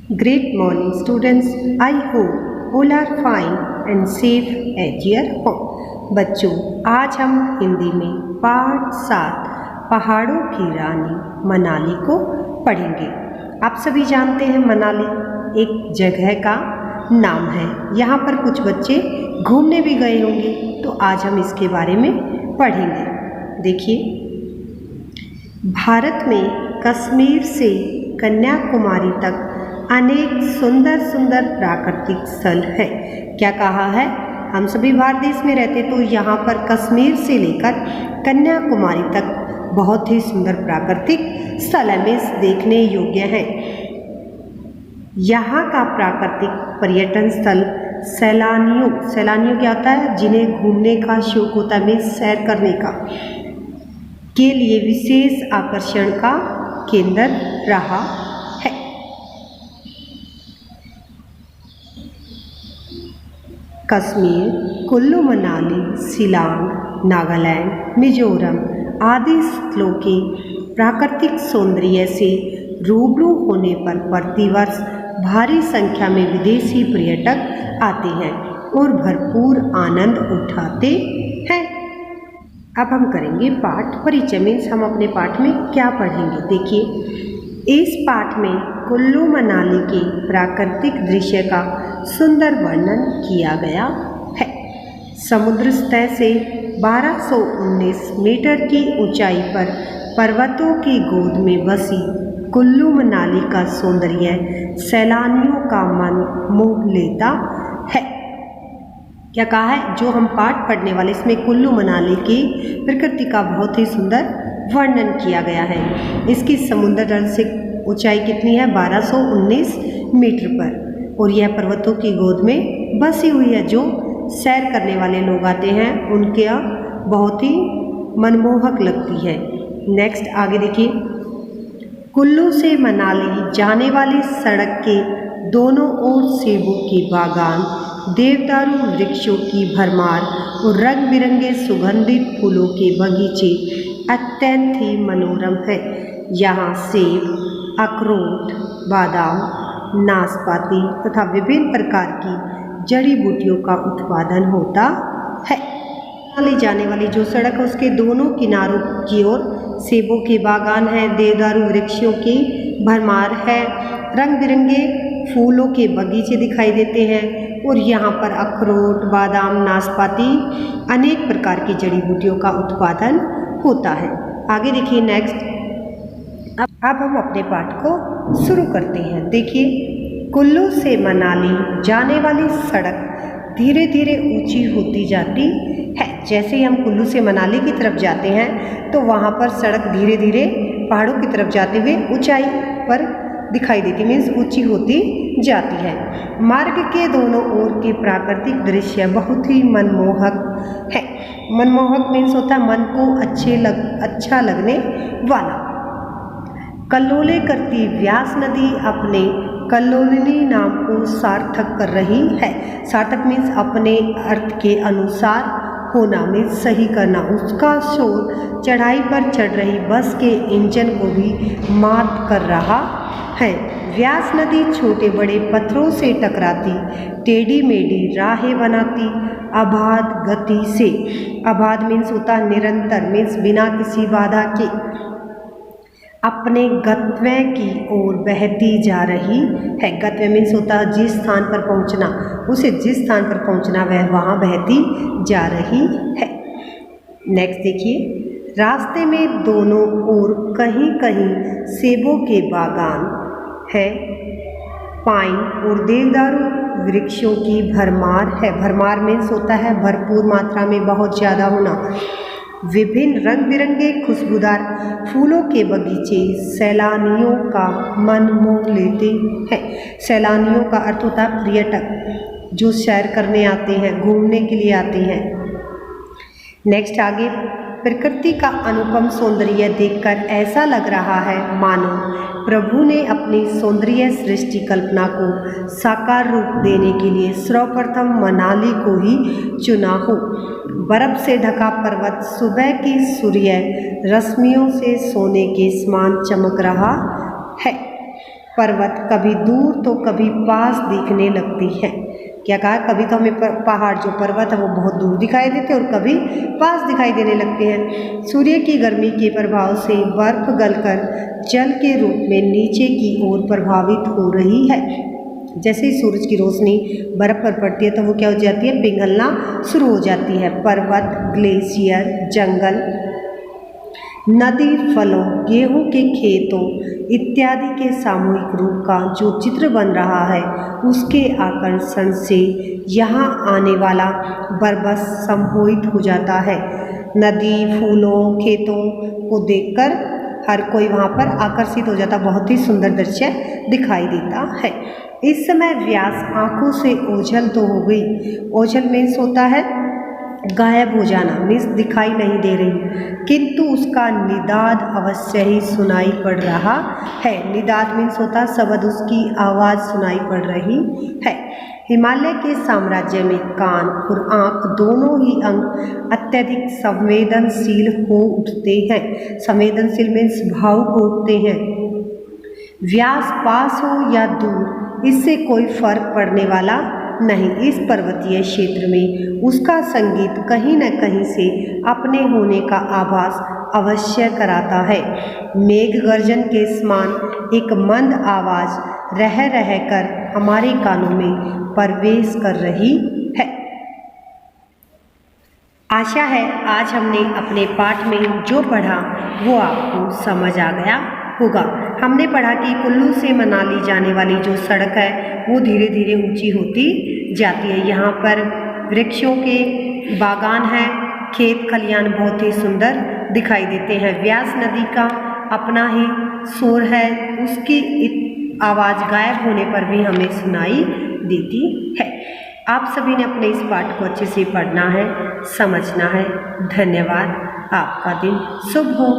Great morning, students. I hope all are fine and safe at your home. बच्चों, आज हम हिंदी में पाठ 7 पहाड़ों की रानी मनाली को पढ़ेंगे। आप सभी जानते हैं मनाली एक जगह का नाम है। यहाँ पर कुछ बच्चे घूमने भी गए होंगे, तो आज हम इसके बारे में पढ़ेंगे। देखिए, भारत में कश्मीर से कन्याकुमारी तक अनेक सुंदर सुंदर प्राकृतिक स्थल हैं। क्या कहा है? हम सभी भारत देश में रहते, तो यहाँ पर कश्मीर से लेकर कन्याकुमारी तक बहुत ही सुंदर प्राकृतिक स्थल है, देखने योग्य हैं। यहाँ का प्राकृतिक पर्यटन स्थल सैलानियों क्या होता है? जिन्हें घूमने का शौक होता है, सैर करने का, के लिए विशेष आकर्षण का केंद्र रहा है। कश्मीर, कुल्लू मनाली, शिलांग, नागालैंड, मिजोरम आदि स्थलों के प्राकृतिक सौंदर्य से रूबरू होने पर प्रतिवर्ष भारी संख्या में विदेशी पर्यटक आते हैं और भरपूर आनंद उठाते हैं। अब हम करेंगे पाठ परिचय। मीन्स हम अपने पाठ में क्या पढ़ेंगे। देखिए, इस पाठ में कुल्लू मनाली के प्राकृतिक दृश्य का सुंदर वर्णन किया गया है। समुद्र सतह से 1219 मीटर की ऊंचाई पर पर्वतों की गोद में बसी कुल्लू मनाली का सौंदर्य सैलानियों का मन मोह लेता है। क्या कहा है? जो हम पाठ पढ़ने वाले, इसमें कुल्लू मनाली की प्रकृति का बहुत ही सुंदर वर्णन किया गया है। इसकी समुद्र तल से ऊंचाई कितनी है? 1219 मीटर पर, और यह पर्वतों की गोद में बसी हुई है। जो सैर करने वाले लोग आते हैं, उनके बहुत ही मनमोहक लगती है। नेक्स्ट आगे देखिए, कुल्लू से मनाली जाने वाली सड़क के दोनों ओर सेबों के बागान, देवदारू वृक्षों की भरमार और रंग बिरंगे सुगंधित फूलों के बगीचे अत्यंत ही मनोरम है। यहाँ सेब, अखरोट, बादाम, नाशपाती तथा विभिन्न प्रकार की जड़ी बूटियों का उत्पादन होता है। मनाली जाने वाली जो सड़क है, उसके दोनों किनारों की ओर सेबों के बागान है, देवदारू वृक्षों की भरमार है, रंग बिरंगे फूलों के बगीचे दिखाई देते हैं, और यहाँ पर अखरोट, बादाम, नाशपाती, अनेक प्रकार की जड़ी बूटियों का उत्पादन होता है। आगे देखिए नेक्स्ट। अब हम अपने पाठ को शुरू करते हैं। देखिए, कुल्लू से मनाली जाने वाली सड़क धीरे धीरे ऊंची होती जाती है। जैसे ही हम कुल्लू से मनाली की तरफ जाते हैं, तो वहाँ पर सड़क धीरे धीरे पहाड़ों की तरफ जाते हुए ऊंचाई पर दिखाई देती, मीन्स ऊंची होती जाती है। मार्ग के दोनों ओर के प्राकृतिक दृश्य बहुत ही मनमोहक है। मनमोहक मीन्स होता है मन को अच्छा लगने वाला। कल्लोले करती व्यास नदी अपने कल्लोलिनी नाम को सार्थक कर रही है। सार्थक मीन्स अपने अर्थ के अनुसार होना, मीन्स सही करना। उसका शोर चढ़ाई पर चढ़ रही बस के इंजन को भी मात कर रहा है। व्यास नदी छोटे बड़े पत्थरों से टकराती टेढ़ी मेढ़ी राहें बनाती अबाध गति से, अबाध मीन्स होता निरंतर, मीन्स बिना किसी बाधा के, अपने गंतव्य की ओर बहती जा रही है। गंतव्य मीन्स होता है जिस स्थान पर पहुंचना, उसे जिस स्थान पर पहुंचना वह वहाँ बहती जा रही है। नेक्स्ट देखिए, रास्ते में दोनों ओर कहीं कहीं सेबों के बागान है, पाइन और देवदारू वृक्षों की भरमार है। भरमार मीन्स होता है भरपूर मात्रा में, बहुत ज़्यादा होना। विभिन्न रंग बिरंगे खुशबूदार फूलों के बगीचे सैलानियों का मन मोह लेते हैं। सैलानियों का अर्थ होता है पर्यटक, जो सैर करने आते हैं, घूमने के लिए आते हैं। नेक्स्ट आगे, प्रकृति का अनुपम सौंदर्य देखकर ऐसा लग रहा है मानो प्रभु ने अपनी सौंदर्य सृष्टि कल्पना को साकार रूप देने के लिए सर्वप्रथम मनाली को ही चुना हो। बर्फ से ढका पर्वत सुबह की सूर्य रश्मियों से सोने के समान चमक रहा है। पर्वत कभी दूर तो कभी पास दिखने लगती है। क्या कहा, कभी तो हमें पहाड़ जो पर्वत है वो बहुत दूर दिखाई देते हैं और कभी पास दिखाई देने लगते हैं। सूर्य की गर्मी के प्रभाव से बर्फ गलकर जल के रूप में नीचे की ओर प्रभावित हो रही है। जैसे ही सूरज की रोशनी बर्फ पर पड़ती है तो वो क्या हो जाती है, पिघलना शुरू हो जाती है। पर्वत, ग्लेशियर, जंगल, नदी, फलों, गेहूं के खेतों इत्यादि के सामूहिक रूप का जो चित्र बन रहा है उसके आकर्षण से यहाँ आने वाला बरबस सम्मोहित हो जाता है। नदी, फूलों, खेतों को देखकर हर कोई वहाँ पर आकर्षित हो जाता, बहुत ही सुंदर दृश्य दिखाई देता है। इस समय व्यास आंखों से ओझल तो हो गई। ओझल मीन्स होता है गायब हो जाना, मीन्स दिखाई नहीं दे रही, किंतु उसका निदाद अवश्य ही सुनाई पड़ रहा है। निदाद मीन्स होता है शब्द, उसकी आवाज़ सुनाई पड़ रही है। हिमालय के साम्राज्य में कान और आँख दोनों ही अंग अत्यधिक संवेदनशील हो उठते हैं। संवेदनशील मीन्स भावुक हो उठते हैं। व्यास पास हो या दूर इससे कोई फर्क पड़ने वाला नहीं। इस पर्वतीय क्षेत्र में उसका संगीत कहीं न कहीं से अपने होने का आभास अवश्य कराता है। मेघ गर्जन के समान एक मंद आवाज़ रह रह कर हमारे कानों में प्रवेश कर रही है। आशा है आज हमने अपने पाठ में जो पढ़ा वो आपको समझ आ गया होगा। हमने पढ़ा कि कुल्लू से मनाली जाने वाली जो सड़क है वो धीरे धीरे ऊंची होती जाती है। यहाँ पर वृक्षों के बागान हैं, खेत खलियान बहुत ही सुंदर दिखाई देते हैं। व्यास नदी का अपना ही शोर है, उसकी आवाज़ गायब होने पर भी हमें सुनाई देती है। आप सभी ने अपने इस पाठ को अच्छे से पढ़ना है, समझना है। धन्यवाद। आपका दिन शुभ हो।